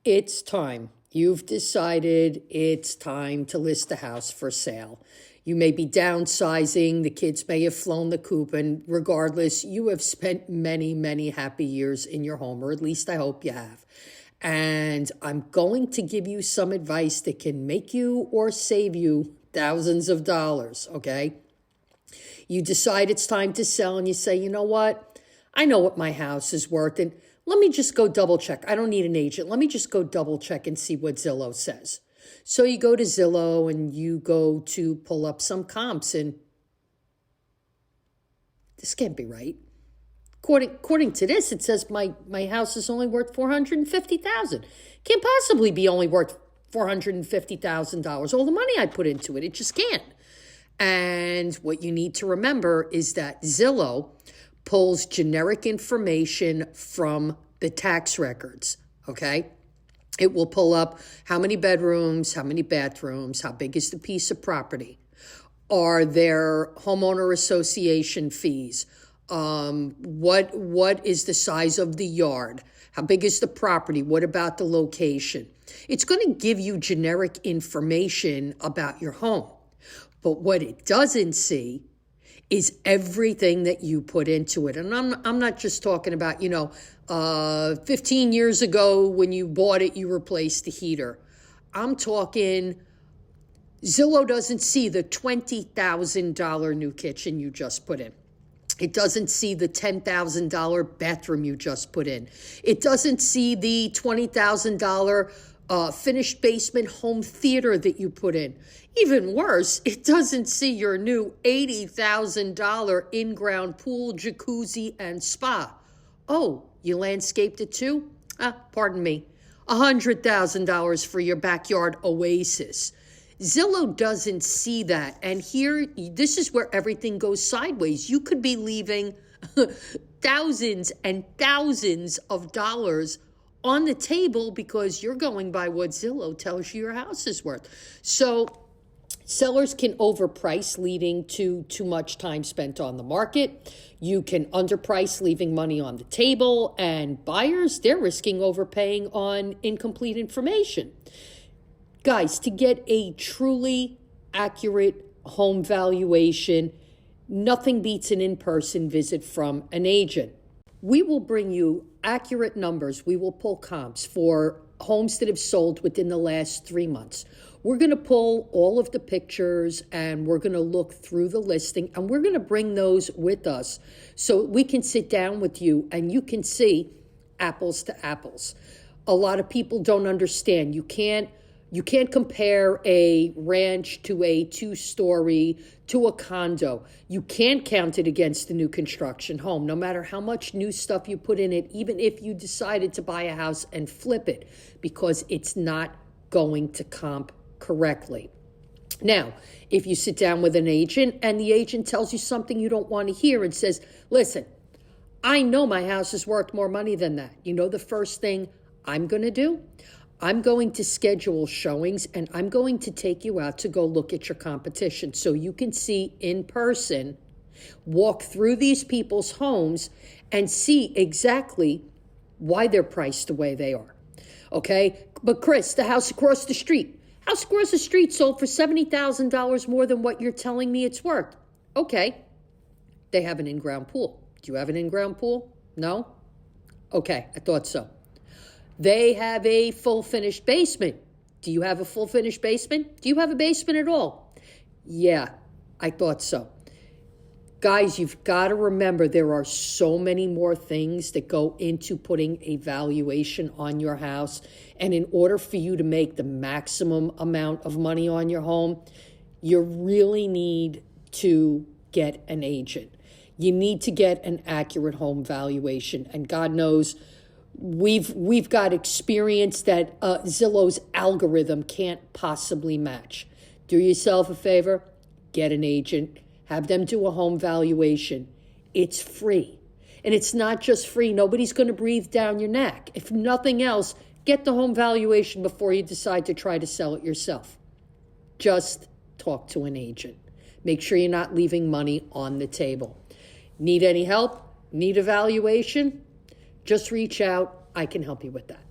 It's time. You've decided it's time to list a house for sale. You may be downsizing, the kids may have flown the coop, and regardless, you have spent many, many happy years in your home, or at least I hope you have. And I'm going to give you some advice that can make you or save you thousands of dollars, okay? You decide it's time to sell and you say, you know what? I know what my house is worth, and let me just go double check. I don't need an agent. Let me just go double check and see what Zillow says. So you go to Zillow and you go to pull up some comps, and this can't be right. According to this, it says my house is only worth $450,000. Can't possibly be only worth $450,000. All the money I put into it, it just can't. And what you need to remember is that Zillow pulls generic information from the tax records, okay? It will pull up how many bedrooms, how many bathrooms, how big is the piece of property. Are there homeowner association fees? What is the size of the yard? How big is the property? What about the location? It's going to give you generic information about your home. But what it doesn't see is everything that you put into it. And I'm not just talking about, 15 years ago when you bought it, you replaced the heater. I'm talking Zillow doesn't see the $20,000 new kitchen you just put in. It doesn't see the $10,000 bathroom you just put in. It doesn't see the $20,000 finished basement home theater that you put in. Even worse, it doesn't see your new $80,000 in-ground pool, jacuzzi, and spa. Oh, you landscaped it too? Pardon me. $100,000 for your backyard oasis. Zillow doesn't see that. And here, this is where everything goes sideways. You could be leaving thousands and thousands of dollars on the table because you're going by what Zillow tells you your house is worth. So sellers can overprice, leading to too much time spent on the market. You can underprice, leaving money on the table. And buyers, they're risking overpaying on incomplete information. Guys, to get a truly accurate home valuation, nothing beats an in-person visit from an agent. We will bring you accurate numbers. We will pull comps for homes that have sold within the last 3 months. We're going to pull all of the pictures and we're going to look through the listing and we're going to bring those with us so we can sit down with you and you can see apples to apples. A lot of people don't understand. You can't compare a ranch to a 2-story to a condo. You can't count it against the new construction home, no matter how much new stuff you put in it, even if you decided to buy a house and flip it, because it's not going to comp correctly. Now, if you sit down with an agent and the agent tells you something you don't want to hear and says, listen, I know my house is worth more money than that. You know the first thing I'm going to do? I'm going to schedule showings and I'm going to take you out to go look at your competition so you can see in person, walk through these people's homes and see exactly why they're priced the way they are. Okay? But Chris, the house across the street sold for $70,000 more than what you're telling me it's worth. Okay. They have an in-ground pool. Do you have an in-ground pool? No? Okay, I thought so. They have a full finished basement. Do you have a full finished basement? Do you have a basement at all? Yeah, I thought so. Guys, you've got to remember there are so many more things that go into putting a valuation on your house. And in order for you to make the maximum amount of money on your home, you really need to get an agent. You need to get an accurate home valuation. And God knows, we've got experience that Zillow's algorithm can't possibly match. Do yourself a favor, get an agent, have them do a home valuation. It's free. And it's not just free. Nobody's going to breathe down your neck. If nothing else, get the home valuation before you decide to try to sell it yourself. Just talk to an agent. Make sure you're not leaving money on the table. Need any help? Need a valuation? Just reach out. I can help you with that.